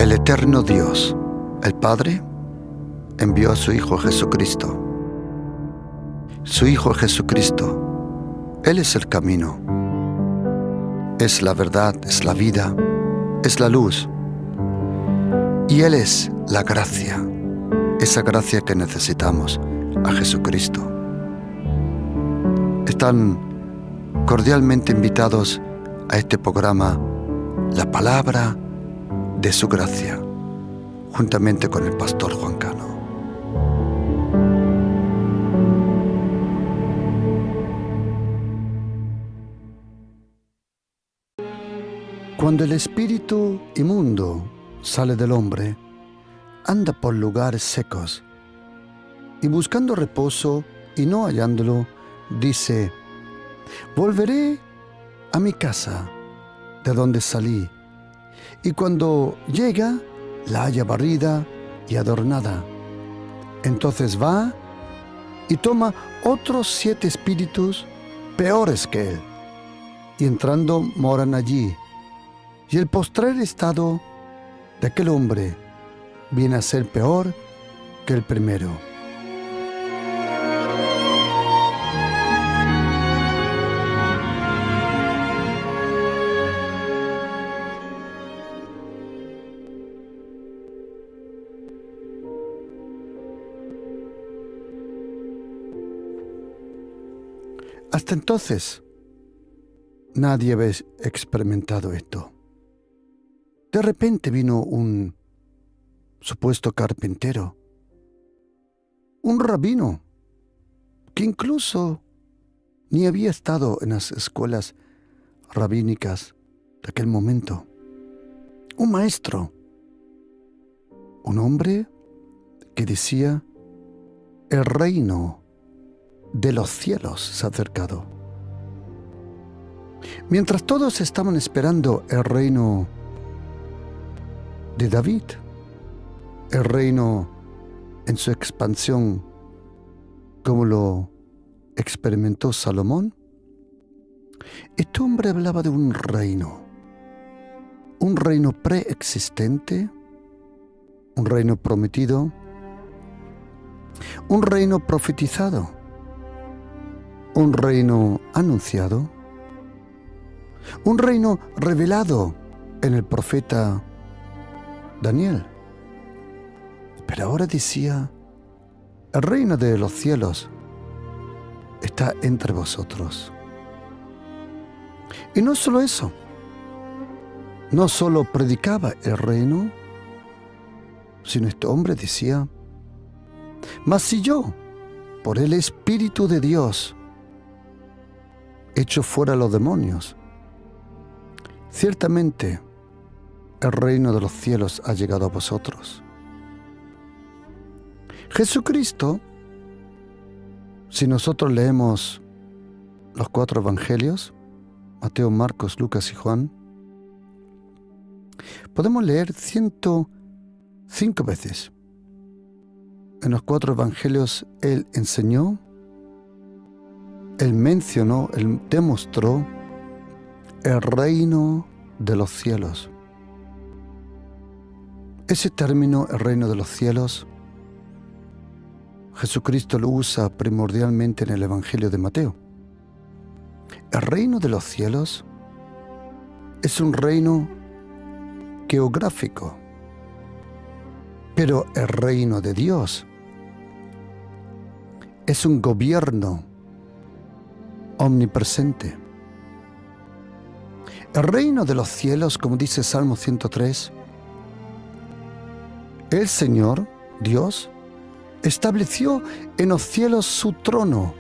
El eterno Dios, el Padre, envió a su Hijo Jesucristo. Su Hijo Jesucristo, Él es el camino, es la verdad, es la vida, es la luz. Y Él es la gracia, esa gracia que necesitamos, a Jesucristo. Están cordialmente invitados a este programa, La Palabra de su Gracia, juntamente con el pastor Juan Cano. Cuando el espíritu inmundo sale del hombre, anda por lugares secos y buscando reposo y no hallándolo, dice: volveré a mi casa de donde salí. Y cuando llega, la halla barrida y adornada. Entonces va y toma otros 7 espíritus peores que él, y entrando moran allí. Y el postrer estado de aquel hombre viene a ser peor que el primero. Hasta entonces, nadie había experimentado esto. De repente vino un supuesto carpintero, un rabino, que incluso ni había estado en las escuelas rabínicas de aquel momento. Un maestro, un hombre que decía: el reino de los cielos se ha acercado. Mientras todos estaban esperando el reino de David, el reino en su expansión como lo experimentó Salomón, este hombre hablaba de un reino preexistente, un reino prometido, un reino profetizado, un reino anunciado, un reino revelado en el profeta Daniel. Pero ahora decía: el reino de los cielos está entre vosotros. Y no solo eso, no solo predicaba el reino, sino este hombre decía: mas si yo, por el Espíritu de Dios, echo fuera a los demonios, ciertamente el reino de los cielos ha llegado a vosotros. Jesucristo, si nosotros leemos los 4 evangelios, Mateo, Marcos, Lucas y Juan, podemos leer 105 veces. En los 4 evangelios Él enseñó, Él mencionó, Él demostró el reino de los cielos. Ese término, el reino de los cielos, Jesucristo lo usa primordialmente en el Evangelio de Mateo. El reino de los cielos es un reino geográfico, pero el reino de Dios es un gobierno omnipresente. El reino de los cielos, como dice Salmo 103, el Señor, Dios, estableció en los cielos su trono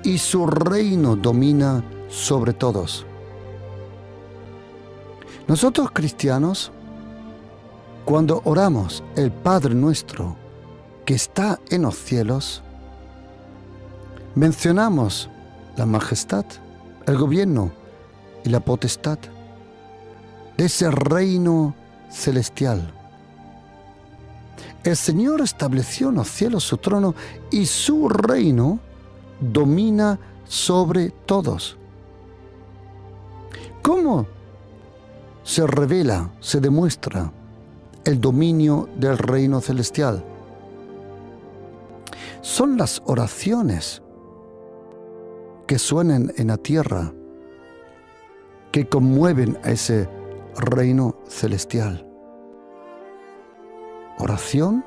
y su reino domina sobre todos. Nosotros cristianos, cuando oramos el Padre nuestro que está en los cielos, mencionamos la majestad, el gobierno y la potestad de ese reino celestial. El Señor estableció en los cielos su trono y su reino domina sobre todos. ¿Cómo se revela, se demuestra el dominio del reino celestial. Son las oraciones que suenan en la tierra que conmueven a ese reino celestial. Oración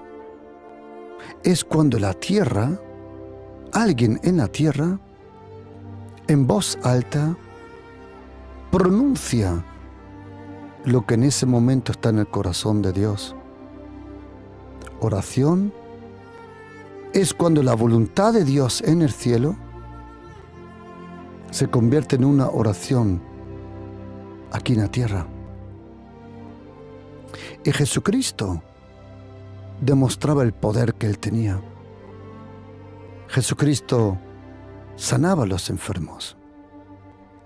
es cuando la tierra, alguien en la tierra, en voz alta, pronuncia lo que en ese momento está en el corazón de Dios. Oración es cuando la voluntad de Dios en el cielo se convierte en una oración aquí en la tierra. Y Jesucristo demostraba el poder que Él tenía. Jesucristo sanaba a los enfermos,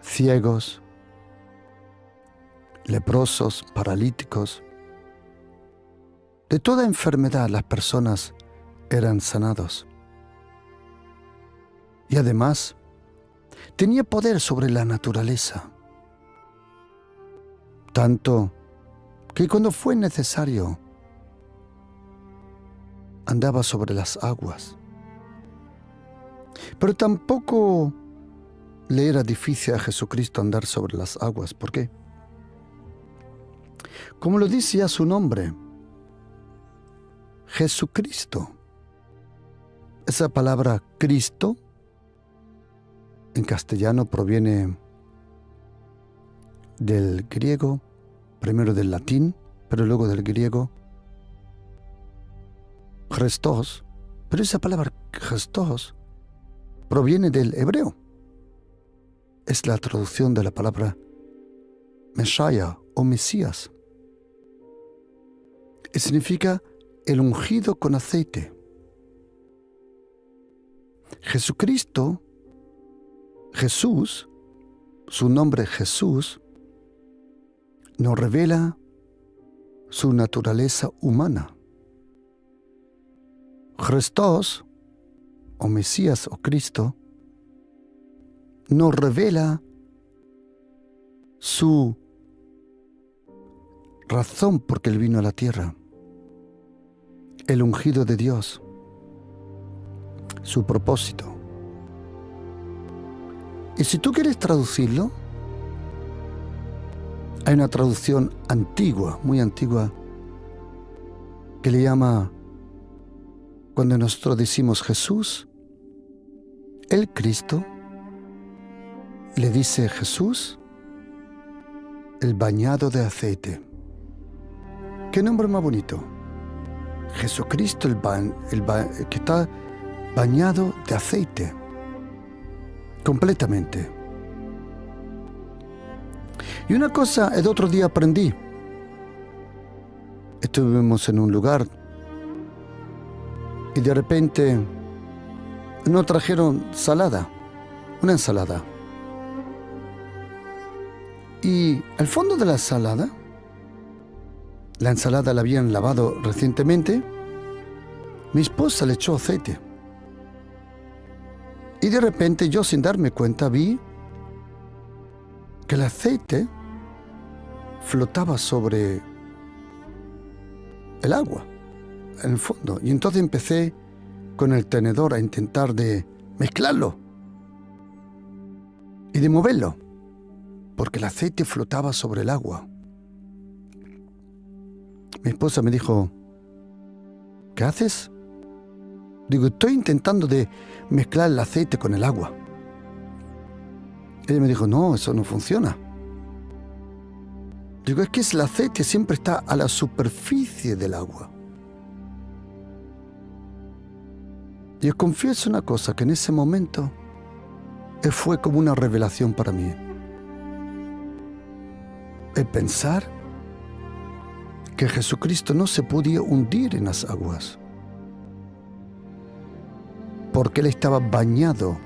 ciegos, leprosos, paralíticos. De toda enfermedad las personas eran sanados. Y además, tenía poder sobre la naturaleza. Tanto que cuando fue necesario, andaba sobre las aguas. Pero tampoco le era difícil a Jesucristo andar sobre las aguas. ¿Por qué? Como lo dice ya su nombre, Jesucristo. Esa palabra Cristo en castellano proviene del griego, primero del latín, pero luego del griego, Christos. Pero esa palabra Christos proviene del hebreo. Es la traducción de la palabra Messiah o Mesías. Y significa el ungido con aceite. Jesucristo, Jesús, su nombre Jesús, nos revela su naturaleza humana. Christos, o Mesías o Cristo, nos revela su razón por que Él vino a la tierra, el ungido de Dios, su propósito. Y si tú quieres traducirlo, hay una traducción antigua, muy antigua, que le llama, cuando nosotros decimos Jesús, el Cristo, le dice Jesús, el bañado de aceite. ¿Qué nombre más bonito? Jesucristo, que está bañado de aceite, completamente. Y una cosa, el otro día aprendí. Estuvimos en un lugar y de repente nos trajeron una ensalada. Y al fondo de la ensalada la habían lavado recientemente, mi esposa le echó aceite. Y de repente yo, sin darme cuenta, vi que el aceite flotaba sobre el agua, en el fondo. Y entonces empecé con el tenedor a intentar de mezclarlo y de moverlo, porque el aceite flotaba sobre el agua. Mi esposa me dijo, ¿qué haces? Digo, estoy intentando de mezclar el aceite con el agua. Ella me dijo, no, eso no funciona. Digo, es que el aceite siempre está a la superficie del agua. Y os confieso una cosa, que en ese momento fue como una revelación para mí. El pensar que Jesucristo no se podía hundir en las aguas, porque Él estaba bañado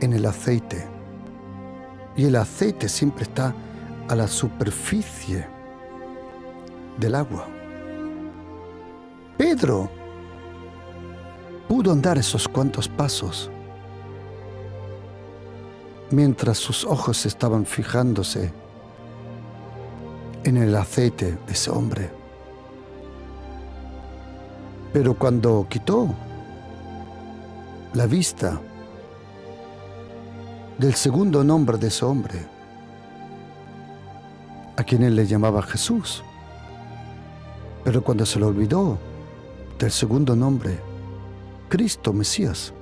en el aceite. Y el aceite siempre está a la superficie del agua. Pedro pudo andar esos cuantos pasos mientras sus ojos estaban fijándose en el aceite de ese hombre. Pero cuando quitó la vista del segundo nombre de ese hombre, a quien él le llamaba Jesús, pero cuando se le olvidó del segundo nombre, Cristo, Mesías,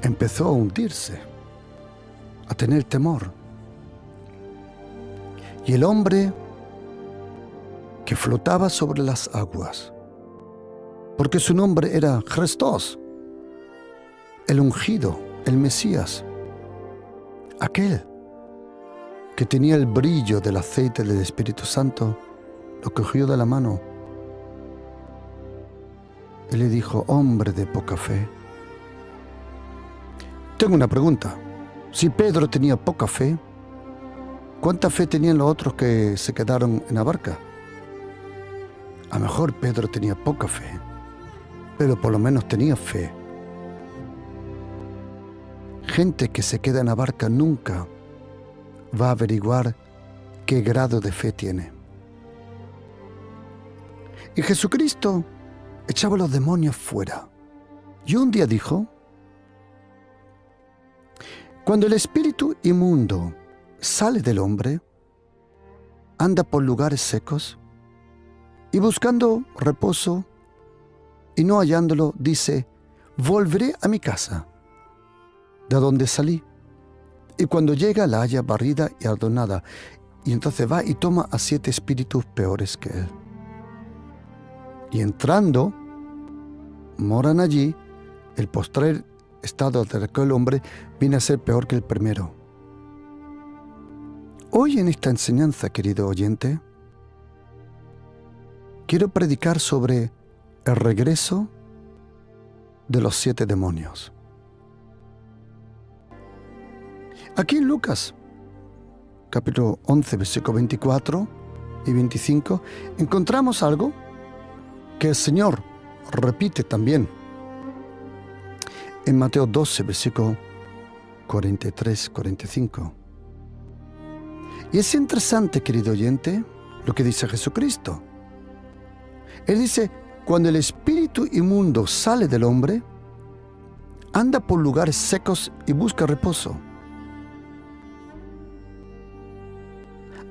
empezó a hundirse, a tener temor. Y el hombre que flotaba sobre las aguas, porque su nombre era Christos, el ungido, el Mesías, aquel que tenía el brillo del aceite del Espíritu Santo, lo cogió de la mano y le dijo: hombre de poca fe. Tengo una pregunta. Si Pedro tenía poca fe, ¿cuánta fe tenían los otros que se quedaron en la barca? A lo mejor Pedro tenía poca fe, pero por lo menos tenía fe. Gente que se queda en la barca nunca va a averiguar qué grado de fe tiene. Y Jesucristo echaba a los demonios fuera. Y un día dijo: cuando el espíritu inmundo sale del hombre, anda por lugares secos y buscando reposo y no hallándolo, dice: volveré a mi casa, de donde salí. Y cuando llega la halla barrida y adornada, y entonces va y toma a 7 espíritus peores que él. Y entrando, moran allí. El postrer estado de aquel hombre viene a ser peor que el primero. Hoy en esta enseñanza, querido oyente, quiero predicar sobre el regreso de los 7 demonios. Aquí en Lucas, capítulo 11, versículos 24 y 25, encontramos algo que el Señor repite también en Mateo 12, versículo 43-45. Y es interesante, querido oyente, lo que dice Jesucristo. Él dice: cuando el espíritu inmundo sale del hombre, anda por lugares secos y busca reposo.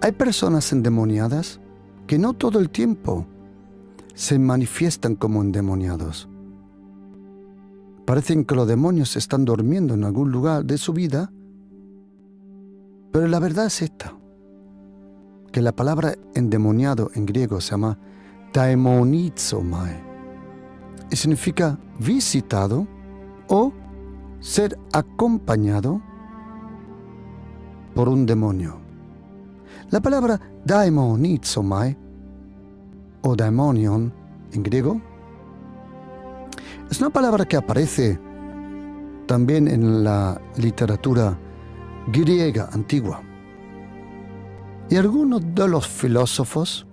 Hay personas endemoniadas que no todo el tiempo se manifiestan como endemoniados. Parecen que los demonios están durmiendo en algún lugar de su vida, pero la verdad es esta, que la palabra endemoniado en griego se llama daemonizomai y significa visitado o ser acompañado por un demonio. La palabra daemonizomai o daemonion en griego es una palabra que aparece también en la literatura griega antigua. Y algunos de los filósofos,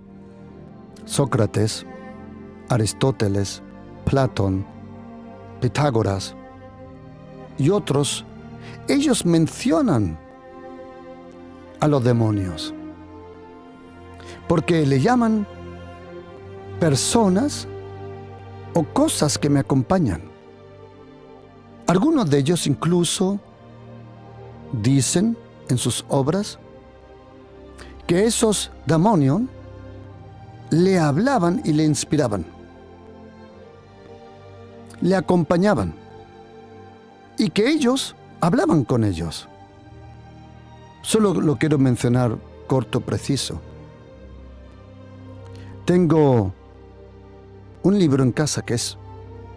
Sócrates, Aristóteles, Platón, Pitágoras y otros, ellos mencionan a los demonios porque le llaman personas o cosas que me acompañan. Algunos de ellos incluso dicen en sus obras que esos demonios le hablaban y le inspiraban, le acompañaban y que ellos hablaban con ellos. Solo lo quiero mencionar corto, preciso. Tengo un libro en casa que es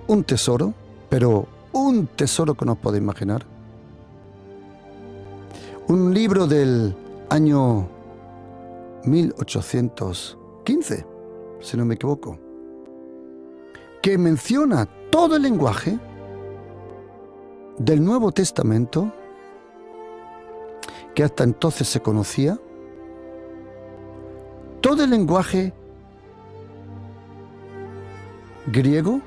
un tesoro, pero un tesoro que no os podéis imaginar. Un libro del año 1815, si no me equivoco, que menciona todo el lenguaje del Nuevo Testamento que hasta entonces se conocía, todo el lenguaje griego,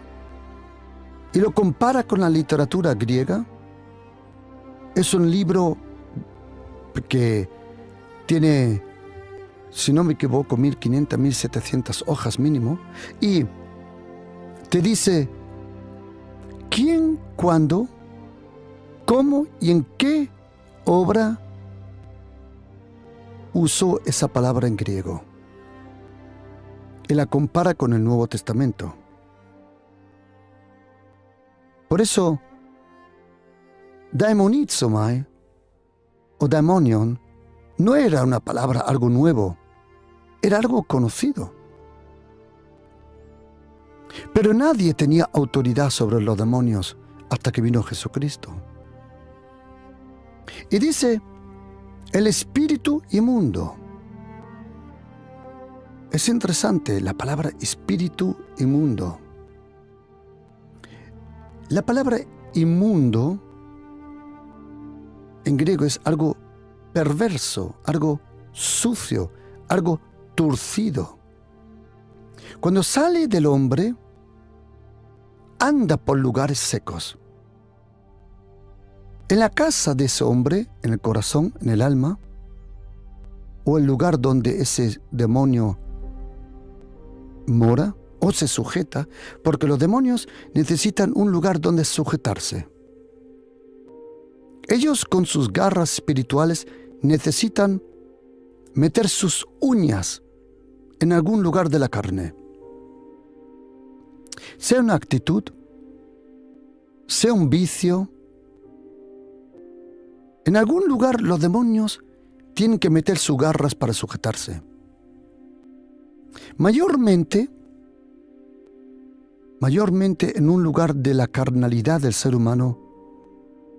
y lo compara con la literatura griega. Es un libro que tiene si no me equivoco, 1500, 1700 hojas mínimo, y te dice quién, cuándo, cómo y en qué obra usó esa palabra en griego. Y la compara con el Nuevo Testamento. Por eso, daimonizomai o daimonion no era una palabra, algo nuevo, era algo conocido. Pero nadie tenía autoridad sobre los demonios hasta que vino Jesucristo. Y dice, el espíritu inmundo. Es interesante la palabra espíritu inmundo. La palabra inmundo en griego es algo perverso, algo sucio, algo torcido. Cuando sale del hombre, anda por lugares secos. En la casa de ese hombre, en el corazón, en el alma, o el lugar donde ese demonio mora o se sujeta, porque los demonios necesitan un lugar donde sujetarse. Ellos con sus garras espirituales necesitan meter sus uñas en algún lugar de la carne. Sea una actitud, sea un vicio, en algún lugar los demonios tienen que meter sus garras para sujetarse. Mayormente en un lugar de la carnalidad del ser humano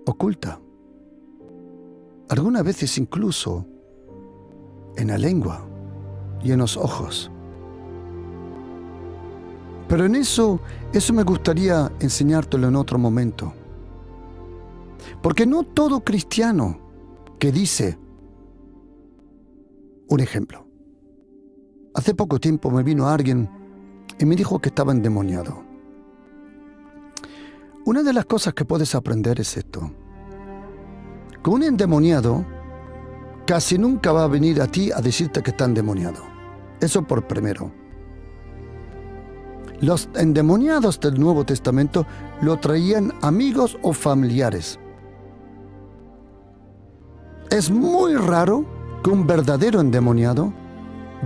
oculta. Algunas veces incluso en la lengua y en los ojos. Pero en eso me gustaría enseñártelo en otro momento. Porque no todo cristiano que dice, un ejemplo, hace poco tiempo me vino alguien y me dijo que estaba endemoniado. Una de las cosas que puedes aprender es esto. Que un endemoniado casi nunca va a venir a ti a decirte que está endemoniado. Eso por primero. Los endemoniados del Nuevo Testamento lo traían amigos o familiares. Es muy raro que un verdadero endemoniado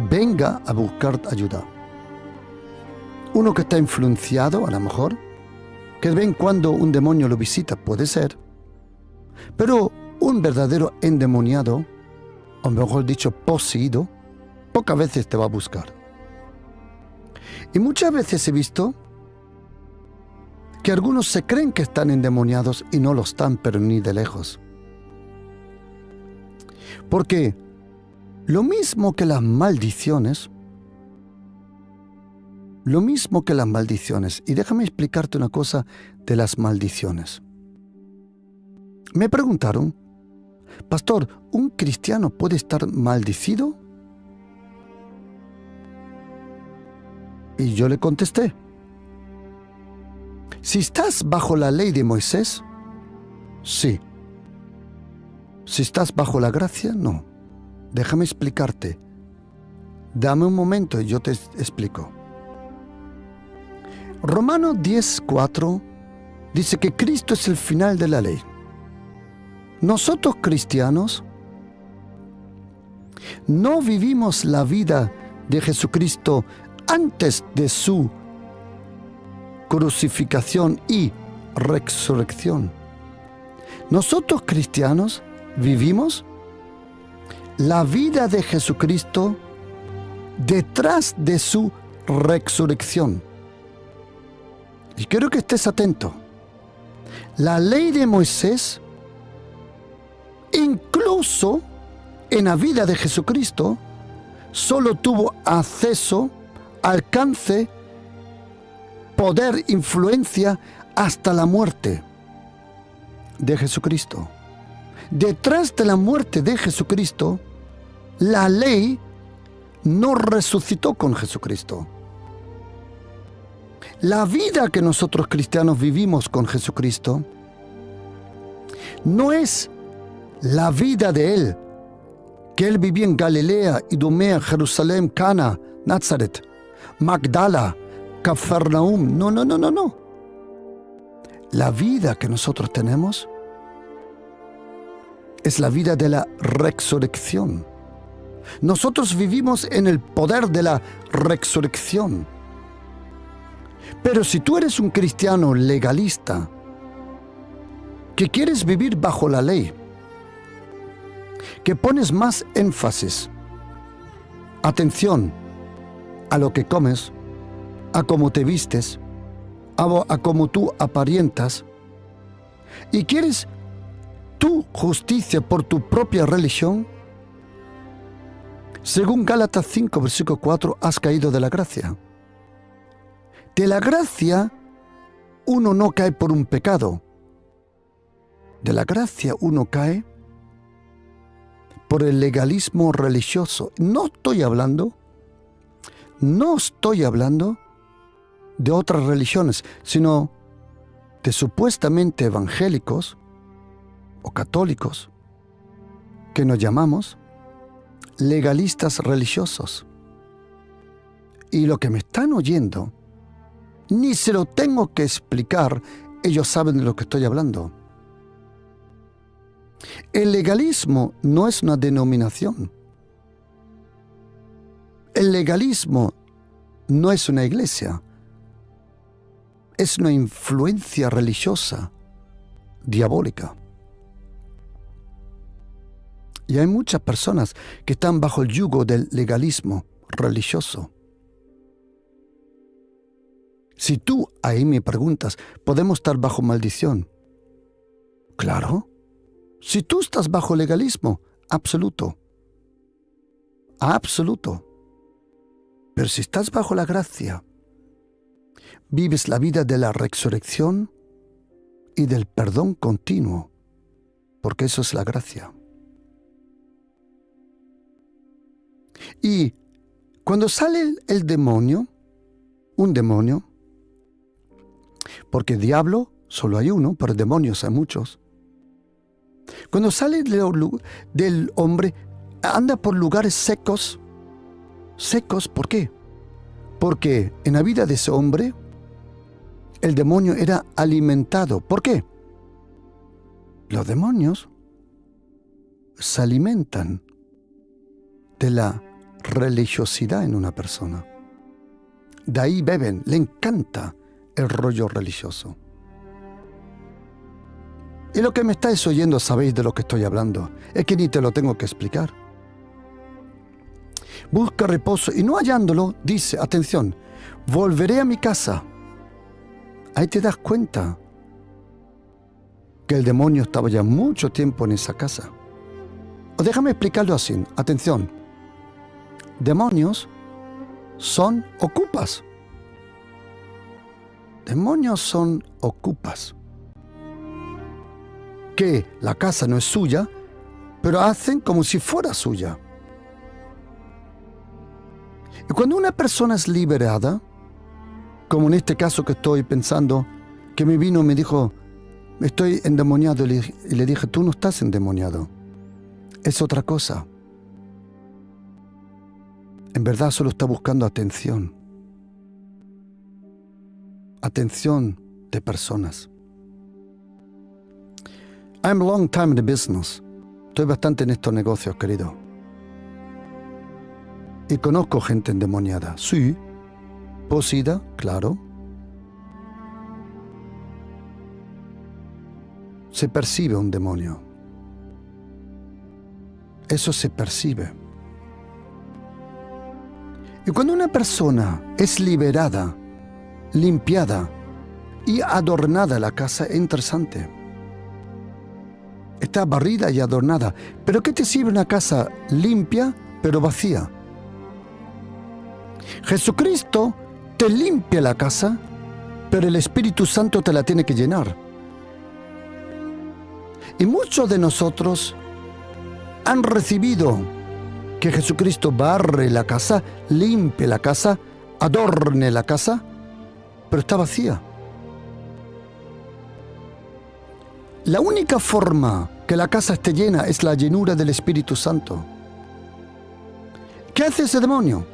venga a buscar ayuda. Uno que está influenciado, a lo mejor, que de vez en cuando un demonio lo visita, puede ser. Pero un verdadero endemoniado, o mejor dicho, poseído, pocas veces te va a buscar. Y muchas veces he visto que algunos se creen que están endemoniados y no lo están, pero ni de lejos. Porque lo mismo que las maldiciones, y déjame explicarte una cosa de las maldiciones. Me preguntaron, pastor, ¿un cristiano puede estar maldecido? Y yo le contesté, si estás bajo la ley de Moisés, sí. Si estás bajo la gracia, no. Déjame explicarte. Dame un momento y yo te explico. Romanos 10:4 dice que Cristo es el final de la ley. Nosotros cristianos no vivimos la vida de Jesucristo antes de su crucificación y resurrección. Nosotros cristianos vivimos la vida de Jesucristo detrás de su resurrección. Y quiero que estés atento. La ley de Moisés, incluso en la vida de Jesucristo, solo tuvo acceso, alcance, poder, influencia hasta la muerte de Jesucristo. Detrás de la muerte de Jesucristo, la ley no resucitó con Jesucristo. La vida que nosotros cristianos vivimos con Jesucristo no es la vida de Él que él vivía en Galilea, Idumea, Jerusalén, Cana, Nazaret, Magdala, Cafarnaum. No, no, no, no, no. La vida que nosotros tenemos es la vida de la resurrección. Nosotros vivimos en el poder de la resurrección. Pero si tú eres un cristiano legalista, que quieres vivir bajo la ley, que pones más énfasis, atención, a lo que comes, a cómo te vistes, a cómo tú aparentas, y quieres tu justicia por tu propia religión, según Gálatas 5, versículo 4, has caído de la gracia. De la gracia, uno no cae por un pecado. De la gracia uno cae por el legalismo religioso. No estoy hablando de otras religiones, sino de supuestamente evangélicos o católicos que nos llamamos legalistas religiosos. Y lo que me están oyendo, ni se lo tengo que explicar, ellos saben de lo que estoy hablando. El legalismo no es una denominación. El legalismo no es una iglesia. Es una influencia religiosa, diabólica. Y hay muchas personas que están bajo el yugo del legalismo religioso. Si tú ahí me preguntas, ¿podemos estar bajo maldición? Claro. Si tú estás bajo legalismo, absoluto. Absoluto. Pero si estás bajo la gracia, vives la vida de la resurrección y del perdón continuo, porque eso es la gracia. Y cuando sale el demonio, un demonio, porque diablo solo hay uno, pero demonios hay muchos. Cuando sale del hombre, anda por lugares secos. Secos, ¿por qué? Porque en la vida de ese hombre, el demonio era alimentado. ¿Por qué? Los demonios se alimentan de la religiosidad en una persona. De ahí beben, le encanta el rollo religioso. Y lo que me estáis oyendo sabéis de lo que estoy hablando. Es que ni te lo tengo que explicar. Busca reposo y no hallándolo, dice, atención, volveré a mi casa. Ahí te das cuenta que el demonio estaba ya mucho tiempo en esa casa. O déjame explicarlo así, atención. Demonios son ocupas. Demonios son ocupas. Que la casa no es suya, pero hacen como si fuera suya. Y cuando una persona es liberada, como en este caso que estoy pensando, que me vino y me dijo, estoy endemoniado, y le dije, tú no estás endemoniado, es otra cosa. En verdad solo está buscando atención. Atención de personas. I'm a long time in the business. Estoy bastante en estos negocios, querido. Y conozco gente endemoniada. Sí. Poseída, claro. Se percibe un demonio. Eso se percibe. Y cuando una persona es liberada, limpiada y adornada la casa, es interesante. Está barrida y adornada. ¿Pero qué te sirve una casa limpia pero vacía? Jesucristo te limpia la casa, pero el Espíritu Santo te la tiene que llenar. Y muchos de nosotros han recibido que Jesucristo barre la casa, limpie la casa, adorne la casa, pero está vacía. La única forma que la casa esté llena es la llenura del Espíritu Santo. ¿Qué hace ese demonio?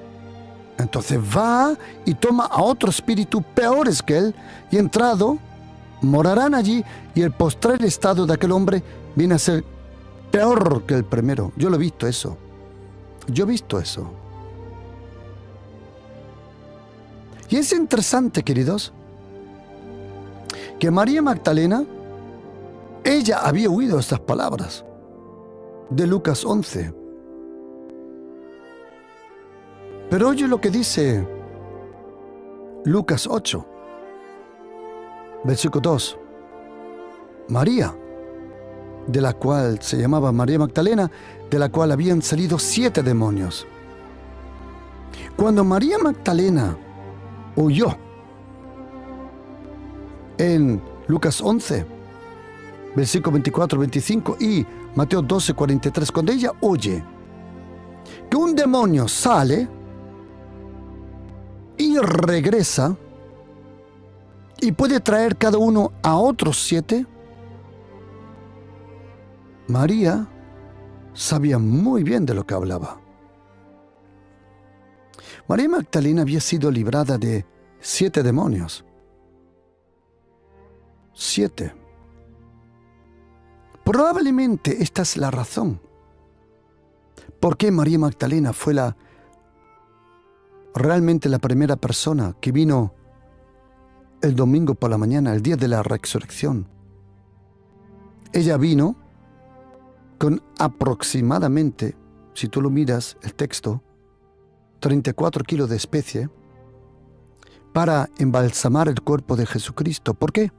Entonces va y toma a otro espíritu peores que él, y entrado, morarán allí, y el postrer estado de aquel hombre viene a ser peor que el primero. Yo lo he visto eso. Yo he visto eso. Y es interesante, queridos, que María Magdalena, ella había oído estas palabras de Lucas 11. Pero oye lo que dice Lucas 8, versículo 2. María, de la cual se llamaba María Magdalena, de la cual habían salido 7 demonios. Cuando María Magdalena oyó en Lucas 11, versículo 24-25 y Mateo 12-43, cuando ella oye que un demonio sale y regresa y puede traer cada uno a otros 7, María sabía muy bien de lo que hablaba. María Magdalena había sido librada de 7 demonios. 7. Probablemente esta es la razón por qué María Magdalena fue realmente la primera persona que vino el domingo por la mañana, el día de la resurrección. Ella vino con aproximadamente, si tú lo miras el texto, 34 kilos de especie para embalsamar el cuerpo de Jesucristo. ¿Por qué?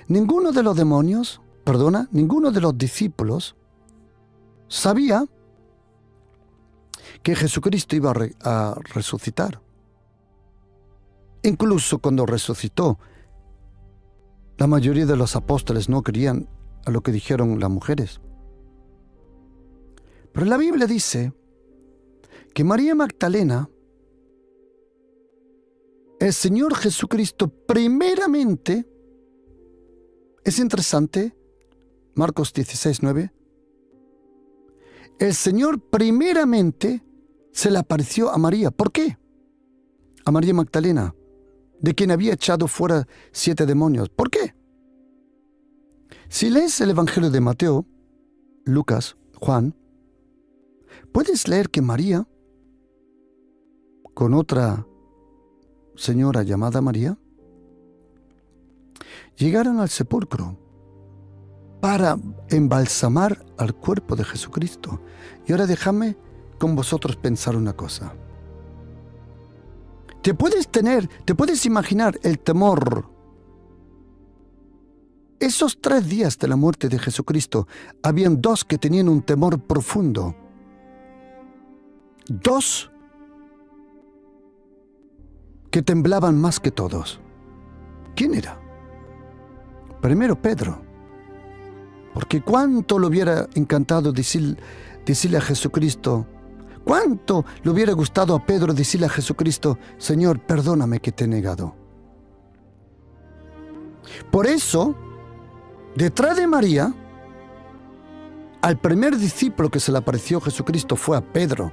Ninguno de los discípulos sabía que Jesucristo iba a resucitar. Incluso cuando resucitó, la mayoría de los apóstoles no creían a lo que dijeron las mujeres. Pero la Biblia dice que María Magdalena, el Señor Jesucristo primeramente, es interesante, Marcos 16:9, el Señor primeramente se le apareció a María. ¿Por qué? A María Magdalena, de quien había echado fuera 7 demonios. ¿Por qué? Si lees el Evangelio de Mateo, Lucas, Juan, puedes leer que María, con otra señora llamada María, llegaron al sepulcro para embalsamar al cuerpo de Jesucristo. Y ahora déjame con vosotros pensar una cosa. Te puedes imaginar el temor. Esos 3 días de la muerte de Jesucristo, habían 2 que tenían un temor profundo. 2 que temblaban más que todos. ¿Quién era? Primero Pedro, porque cuánto le hubiera encantado decirle a Jesucristo, cuánto le hubiera gustado a Pedro decirle a Jesucristo, Señor, perdóname que te he negado. Por eso, detrás de María, al primer discípulo que se le apareció Jesucristo fue a Pedro.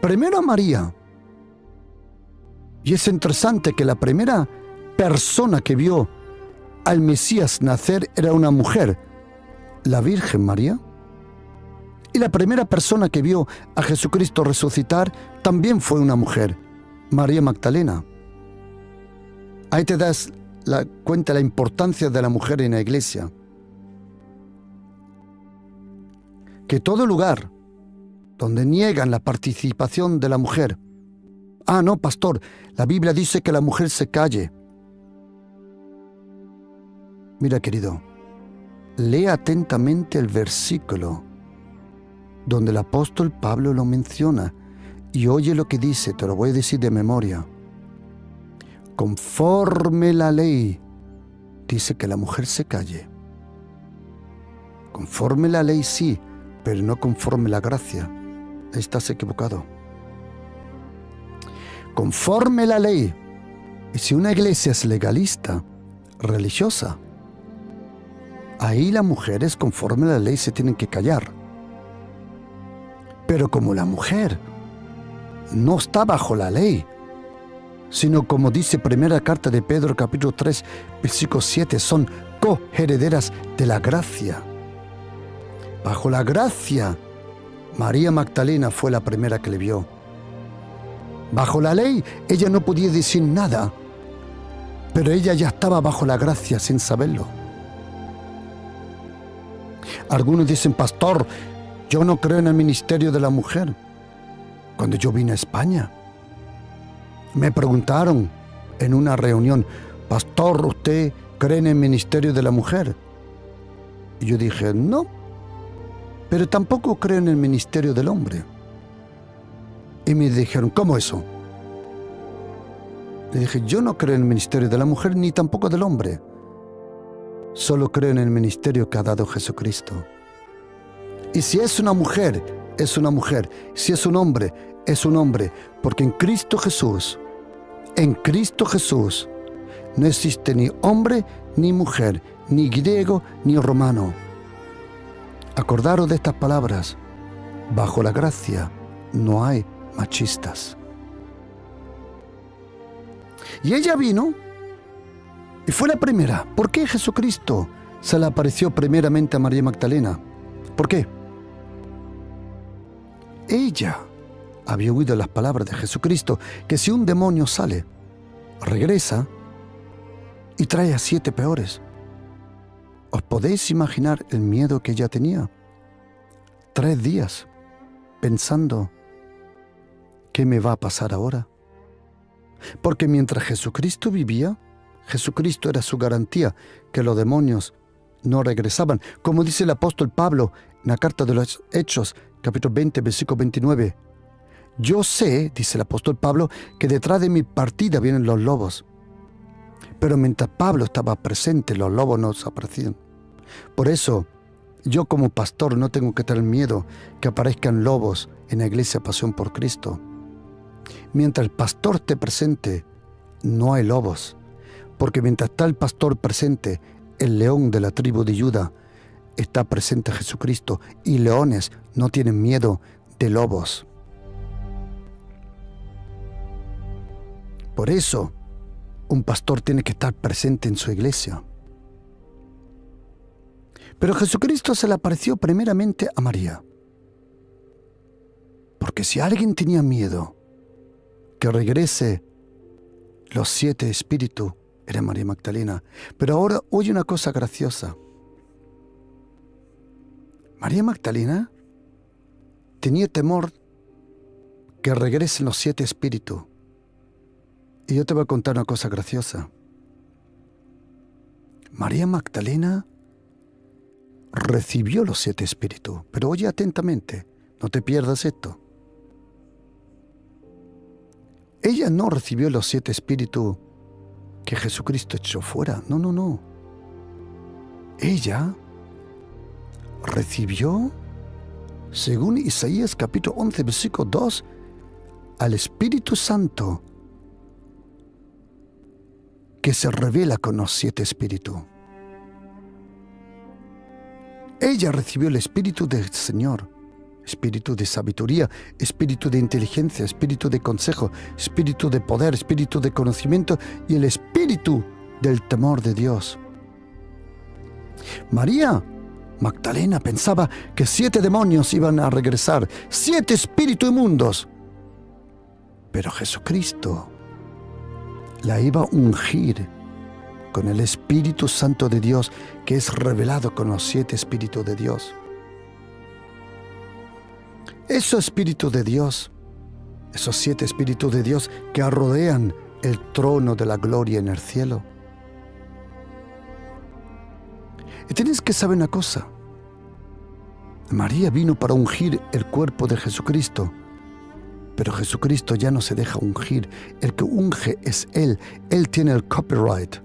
Primero a María. Y es interesante que la primera persona que vio al Mesías nacer era una mujer, la Virgen María. Y la primera persona que vio a Jesucristo resucitar también fue una mujer, María Magdalena. Ahí te das cuenta de la importancia de la mujer en la iglesia. Que todo lugar donde niegan la participación de la mujer, no, pastor, la Biblia dice que la mujer se calle. Mira, querido, lee atentamente el versículo donde el apóstol Pablo lo menciona y oye lo que dice, te lo voy a decir de memoria. Conforme la ley, dice que la mujer se calle. Conforme la ley sí, pero no conforme la gracia. Ahí estás equivocado. Conforme la ley. Y si una iglesia es legalista, religiosa, ahí las mujeres conforme a la ley se tienen que callar. Pero como la mujer no está bajo la ley, sino como dice primera carta de Pedro, capítulo 3, versículo 7, son coherederas de la gracia. Bajo la gracia, María Magdalena fue la primera que le vio. Bajo la ley, ella no podía decir nada, pero ella ya estaba bajo la gracia sin saberlo. Algunos dicen, pastor, yo no creo en el ministerio de la mujer. Cuando yo vine a España, me preguntaron en una reunión, pastor, ¿usted cree en el ministerio de la mujer? Y yo dije, no, pero tampoco creo en el ministerio del hombre. Y me dijeron, ¿cómo eso? Le dije, yo no creo en el ministerio de la mujer ni tampoco del hombre. Solo creo en el ministerio que ha dado Jesucristo. Y si es una mujer, es una mujer. Si es un hombre, es un hombre. Porque en Cristo Jesús, no existe ni hombre ni mujer, ni griego ni romano. Acordaros de estas palabras. Bajo la gracia no hay machistas. Y ella vino y fue la primera. ¿Por qué Jesucristo se le apareció primeramente a María Magdalena? ¿Por qué? Ella había oído las palabras de Jesucristo, que si un demonio sale, regresa y trae a 7 peores. ¿Os podéis imaginar el miedo que ella tenía? 3 días pensando, ¿qué me va a pasar ahora? Porque mientras Jesucristo vivía, Jesucristo era su garantía que los demonios no regresaban. Como dice el apóstol Pablo en la carta de los Hechos, capítulo 20, versículo 29. Yo sé, dice el apóstol Pablo, que detrás de mi partida vienen los lobos. Pero mientras Pablo estaba presente, los lobos no desaparecían. Por eso, yo como pastor no tengo que tener miedo que aparezcan lobos en la iglesia Pasión por Cristo. Mientras el pastor esté presente, no hay lobos. Porque mientras está el pastor presente, el león de la tribu de Judá, está presente Jesucristo. Y leones no tienen miedo de lobos. Por eso, un pastor tiene que estar presente en su iglesia. Pero Jesucristo se le apareció primeramente a María. Porque si alguien tenía miedo que regrese los 7 espíritus, era María Magdalena. Pero ahora oye una cosa graciosa. María Magdalena tenía temor que regresen los 7 espíritus. Y yo te voy a contar una cosa graciosa. María Magdalena recibió los 7 espíritus. Pero oye atentamente, no te pierdas esto. Ella no recibió los 7 espíritus que Jesucristo echó fuera. No, no, no. Ella recibió, según Isaías capítulo 11, versículo 2, al Espíritu Santo que se revela con los 7 espíritus. Ella recibió el Espíritu del Señor, espíritu de sabiduría, espíritu de inteligencia, espíritu de consejo, espíritu de poder, espíritu de conocimiento y el espíritu del temor de Dios. María Magdalena pensaba que 7 demonios iban a regresar, 7 espíritus inmundos. Pero Jesucristo la iba a ungir con el Espíritu Santo de Dios, que es revelado con los 7 espíritus de Dios. Esos espíritus de Dios, esos 7 espíritus de Dios que rodean el trono de la gloria en el cielo. Y tienes que saber una cosa. María vino para ungir el cuerpo de Jesucristo. Pero Jesucristo ya no se deja ungir. El que unge es Él. Él tiene el copyright.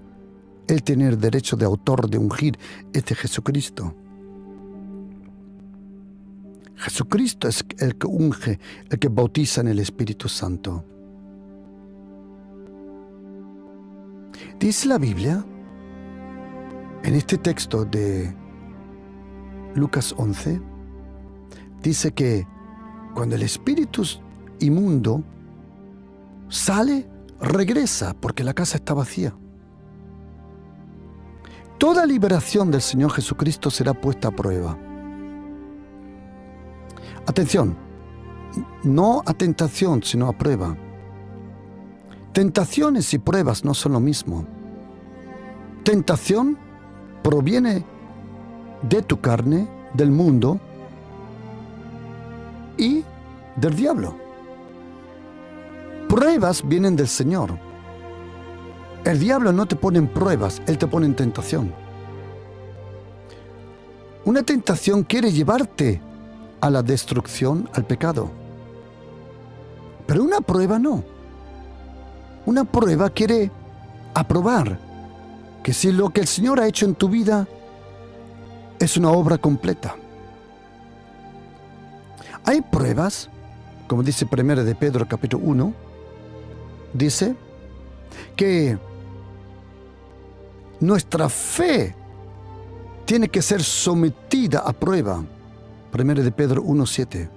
Él tiene el derecho de autor de ungir. Es de Jesucristo. Jesucristo es el que unge, el que bautiza en el Espíritu Santo. Dice la Biblia, en este texto de Lucas 11, dice que Cuando el espíritu inmundo sale, regresa porque la casa está vacía. Toda liberación del Señor Jesucristo será puesta a prueba. Atención, no a tentación, sino a prueba. Tentaciones y pruebas no son lo mismo. Tentación proviene de tu carne, del mundo y del diablo. Pruebas vienen del Señor. El diablo no te pone en pruebas, él te pone en tentación. Una tentación quiere llevarte a la destrucción, al pecado. Pero una prueba no. Una prueba quiere aprobar que si lo que el Señor ha hecho en tu vida es una obra completa. Hay pruebas, como dice 1 de Pedro capítulo 1, dice que nuestra fe tiene que ser sometida a prueba. 1 de Pedro 1:7.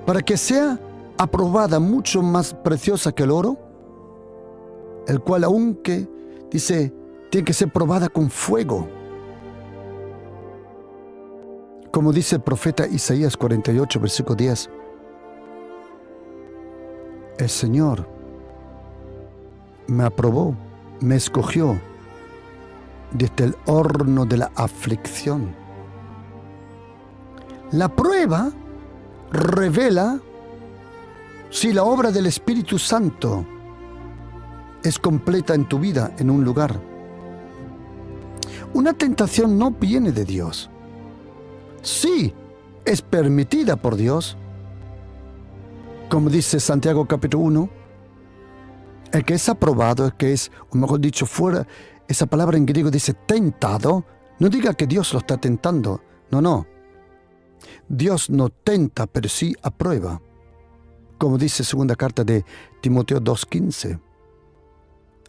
Para que sea aprobada mucho más preciosa que el oro, el cual aunque, dice, tiene que ser probada con fuego. Como dice el profeta Isaías 48, versículo 10. El Señor me aprobó, me escogió desde el horno de la aflicción. La prueba revela si la obra del Espíritu Santo es completa en tu vida, en un lugar. Una tentación no viene de Dios. Sí, es permitida por Dios. Como dice Santiago capítulo 1, el que es aprobado, el que es, o mejor dicho, fuera, esa palabra en griego dice tentado, no diga que Dios lo está tentando. No. Dios no tenta, pero sí aprueba. Como dice segunda carta de Timoteo 2:15.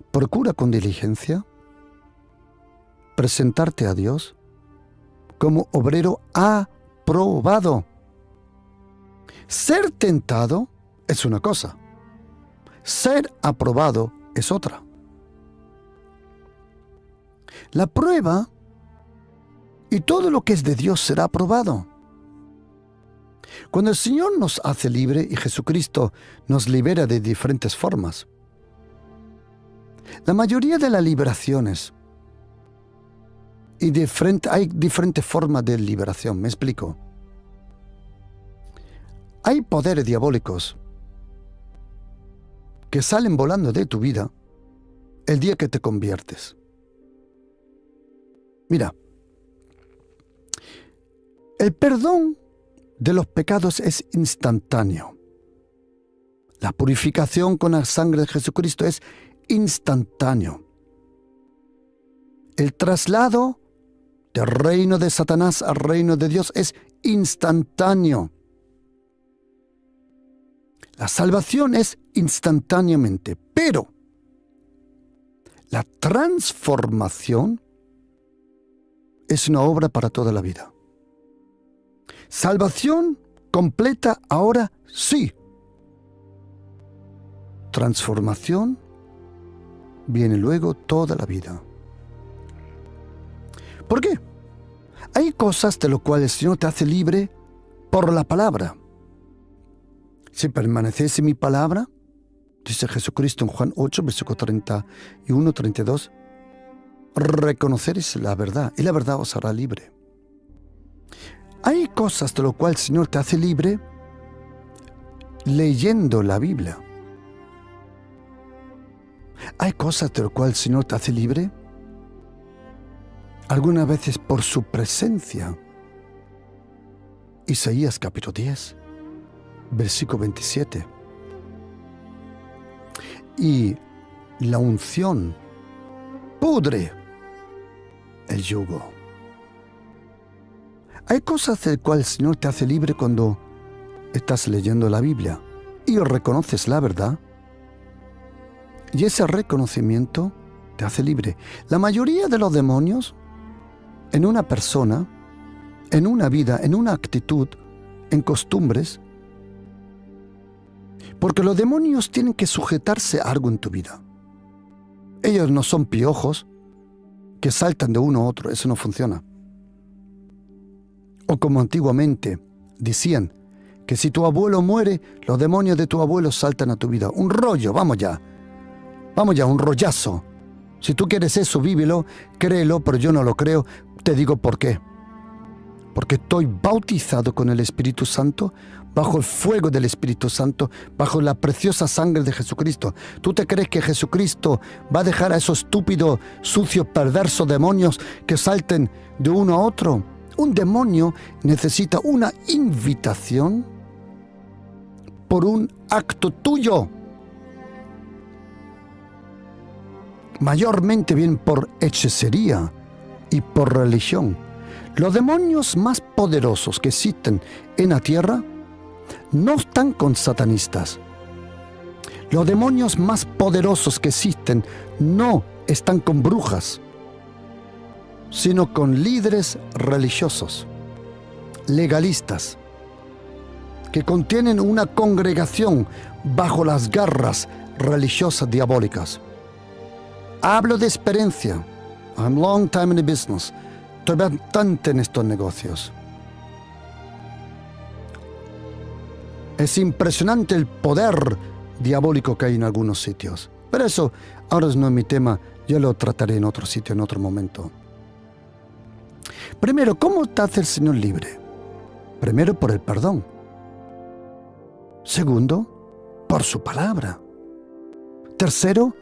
Procura con diligencia presentarte a Dios como obrero aprobado. Ser tentado es una cosa. Ser aprobado es otra. La prueba y todo lo que es de Dios será aprobado. Cuando el Señor nos hace libre y Jesucristo nos libera de diferentes formas, la mayoría de las liberaciones hay diferentes formas de liberación. Me explico. Hay poderes diabólicos que salen volando de tu vida el día que te conviertes. Mira, el perdón de los pecados es instantáneo. La purificación con la sangre de Jesucristo es instantáneo. El traslado del reino de Satanás al reino de Dios es instantáneo. La salvación es instantáneamente, pero la transformación es una obra para toda la vida. Salvación completa ahora sí. Transformación viene luego toda la vida. ¿Por qué? Hay cosas de las cuales el Señor te hace libre por la palabra. Si permanecéis en mi palabra, dice Jesucristo en Juan 8, versículo 31, 32, reconoceréis la verdad y la verdad os hará libre. Hay cosas de las cuales el Señor te hace libre leyendo la Biblia. Hay cosas de las cuales el Señor te hace libre algunas veces por su presencia. Isaías capítulo 10, versículo 27. Y la unción pudre el yugo. Hay cosas de las cuales el Señor te hace libre cuando estás leyendo la Biblia y reconoces la verdad. Y ese reconocimiento te hace libre. La mayoría de los demonios en una persona, en una vida, en una actitud, en costumbres, porque los demonios tienen que sujetarse a algo en tu vida. Ellos no son piojos que saltan de uno a otro, eso no funciona. O como antiguamente decían, que si tu abuelo muere, los demonios de tu abuelo saltan a tu vida. Un rollo, vamos ya, un rollazo. Si tú quieres eso, vívelo, créelo, pero yo no lo creo. Te digo por qué. Porque estoy bautizado con el Espíritu Santo, bajo el fuego del Espíritu Santo, bajo la preciosa sangre de Jesucristo. ¿Tú te crees que Jesucristo va a dejar a esos estúpidos, sucios, perversos demonios que salten de uno a otro? Un demonio necesita una invitación por un acto tuyo. Mayormente bien por hechicería y por religión. Los demonios más poderosos que existen en la tierra no están con satanistas. Los demonios más poderosos que existen no están con brujas, sino con líderes religiosos, legalistas, que contienen una congregación bajo las garras religiosas diabólicas. Hablo de experiencia. I'm long time in the business. Estoy bastante en estos negocios. Es impresionante el poder diabólico que hay en algunos sitios. Pero eso ahora no es mi tema. Yo lo trataré en otro sitio, en otro momento. Primero, ¿cómo te hace el Señor libre? Primero, por el perdón. Segundo, por su palabra. Tercero,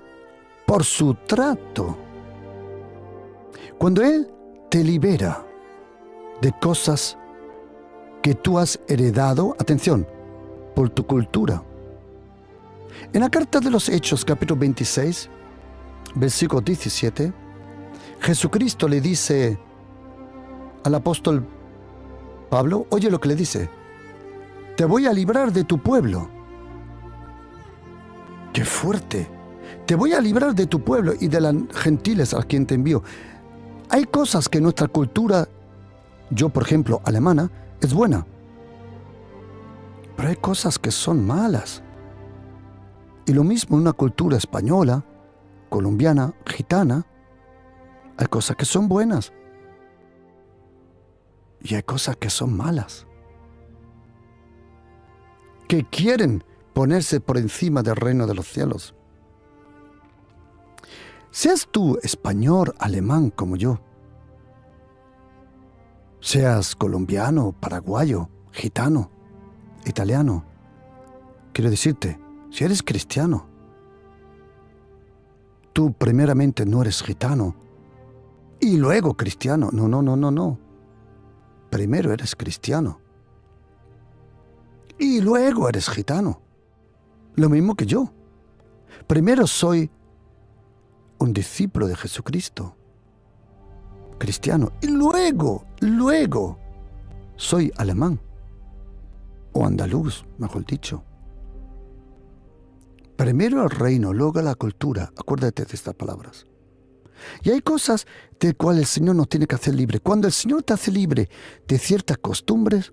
por su trato. Cuando Él te libera de cosas que tú has heredado, atención, por tu cultura. En la carta de los Hechos, capítulo 26, versículo 17, Jesucristo le dice al apóstol Pablo, oye lo que le dice, te voy a librar de tu pueblo. ¡Qué fuerte! Te voy a librar de tu pueblo y de las gentiles a quien te envío. Hay cosas que nuestra cultura, yo por ejemplo, alemana, es buena. Pero hay cosas que son malas. Y lo mismo en una cultura española, colombiana, gitana, hay cosas que son buenas. Y hay cosas que son malas. Que quieren ponerse por encima del reino de los cielos. Seas tú español, alemán como yo, seas colombiano, paraguayo, gitano, italiano, quiero decirte, si eres cristiano, tú primeramente no eres gitano y luego cristiano. No. Primero eres cristiano y luego eres gitano. Lo mismo que yo. Primero soy un discípulo de Jesucristo, cristiano, y luego soy alemán, o andaluz, mejor dicho. Primero el reino, luego la cultura, acuérdate de estas palabras. Y hay cosas de cuales el Señor nos tiene que hacer libre. Cuando el Señor te hace libre de ciertas costumbres,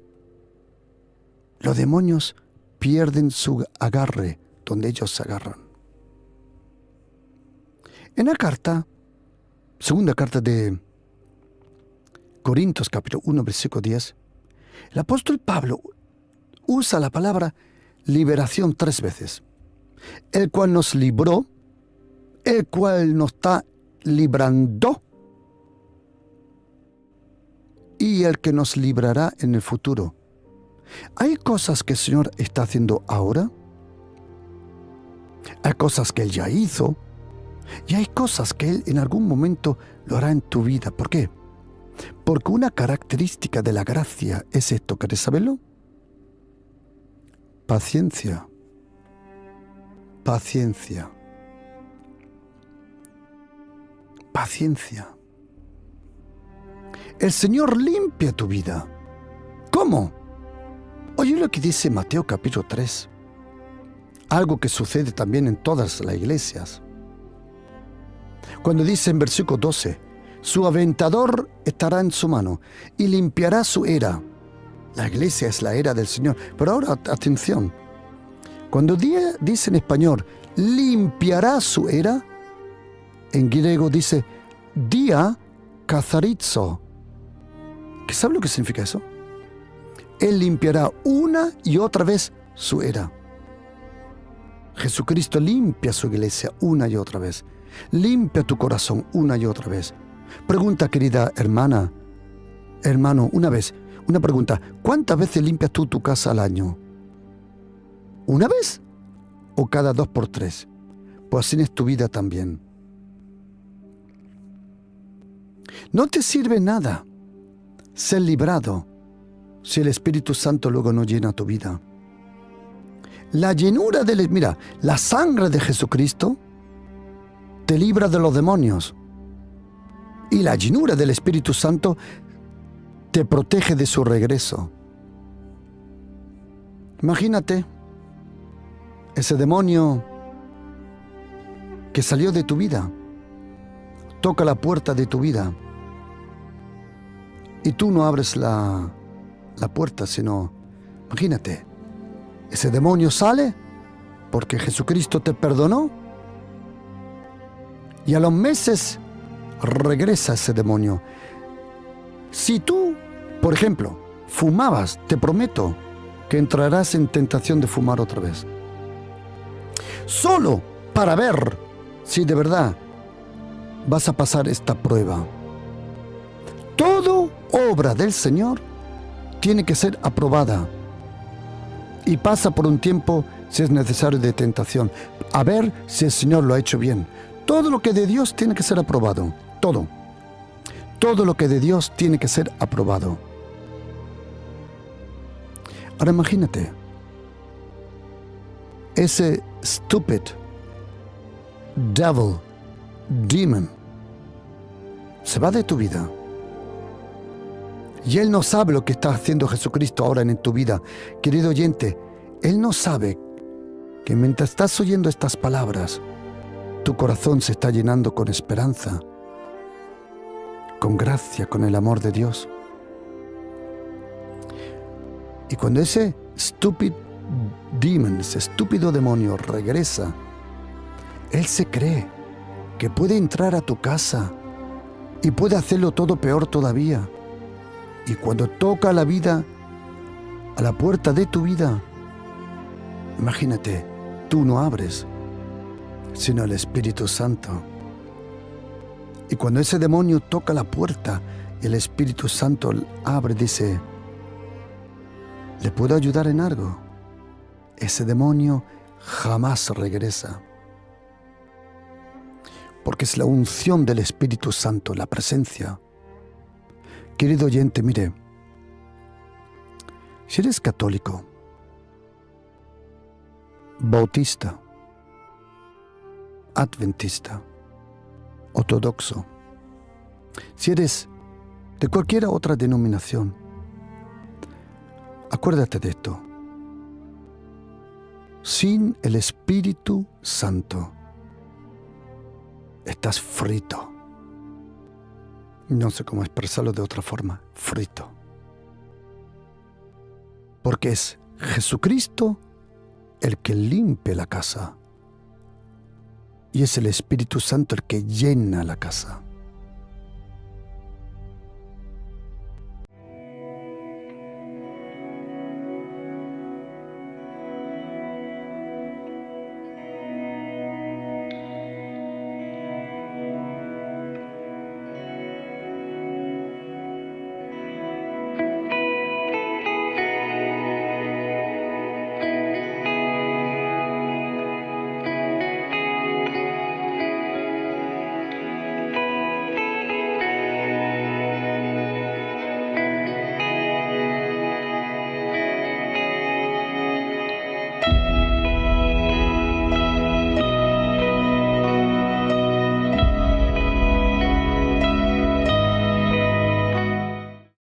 los demonios pierden su agarre donde ellos se agarran. En la carta, segunda carta de Corintios, capítulo 1, versículo 10, el apóstol Pablo usa la palabra liberación 3 veces. El cual nos libró, el cual nos está librando y el que nos librará en el futuro. Hay cosas que el Señor está haciendo ahora, hay cosas que Él ya hizo, y hay cosas que Él en algún momento lo hará en tu vida. ¿Por qué? Porque una característica de la gracia es esto. ¿Querés saberlo? Paciencia. Paciencia. Paciencia. El Señor limpia tu vida. ¿Cómo? Oye lo que dice Mateo capítulo 3. Algo que sucede también en todas las iglesias. Cuando dice en versículo 12, su aventador estará en su mano y limpiará su era La iglesia es la era del Señor. Pero ahora, atención. Cuando dice en español, limpiará su era, en griego dice, dia katharizo. ¿Qué sabe lo que significa eso? Él limpiará una y otra vez su era. Jesucristo limpia su iglesia una y otra vez. Limpia tu corazón una y otra vez. Pregunta, querida hermana, hermano, una pregunta. ¿Cuántas veces limpias tú tu casa al año? ¿Una vez? ¿O cada 2 por 3? Pues así es tu vida también. No te sirve nada ser librado si el Espíritu Santo luego no llena tu vida. La llenura la sangre de Jesucristo te libra de los demonios. Y la llenura del Espíritu Santo te protege de su regreso. Imagínate ese demonio que salió de tu vida, toca la puerta de tu vida y tú no abres la puerta, sino, imagínate, ese demonio sale porque Jesucristo te perdonó y a los meses regresa ese demonio. Si tú, por ejemplo, fumabas, te prometo que entrarás en tentación de fumar otra vez. Solo para ver si de verdad vas a pasar esta prueba. Todo obra del Señor tiene que ser aprobada y pasa por un tiempo, si es necesario, de tentación, a ver si el Señor lo ha hecho bien. Todo lo que de Dios tiene que ser aprobado. Todo lo que de Dios tiene que ser aprobado. Ahora imagínate, ese stupid demon, se va de tu vida. Y Él no sabe lo que está haciendo Jesucristo ahora en tu vida. Querido oyente, Él no sabe que mientras estás oyendo estas palabras, tu corazón se está llenando con esperanza, con gracia, con el amor de Dios. Y cuando ese stupid demon, ese estúpido demonio regresa, él se cree que puede entrar a tu casa y puede hacerlo todo peor todavía. Y cuando toca la vida, a la puerta de tu vida, imagínate, tú no abres, sino el Espíritu Santo. Y cuando ese demonio toca la puerta, el Espíritu Santo abre, dice, ¿le puedo ayudar en algo? Ese demonio jamás regresa. Porque es la unción del Espíritu Santo, la presencia. Querido oyente, mire, si eres católico, bautista, adventista, ortodoxo, si eres de cualquier otra denominación, acuérdate de esto. Sin el Espíritu Santo, estás frito. No sé cómo expresarlo de otra forma. Frito. Porque es Jesucristo el que limpia la casa. Y es el Espíritu Santo el que llena la casa.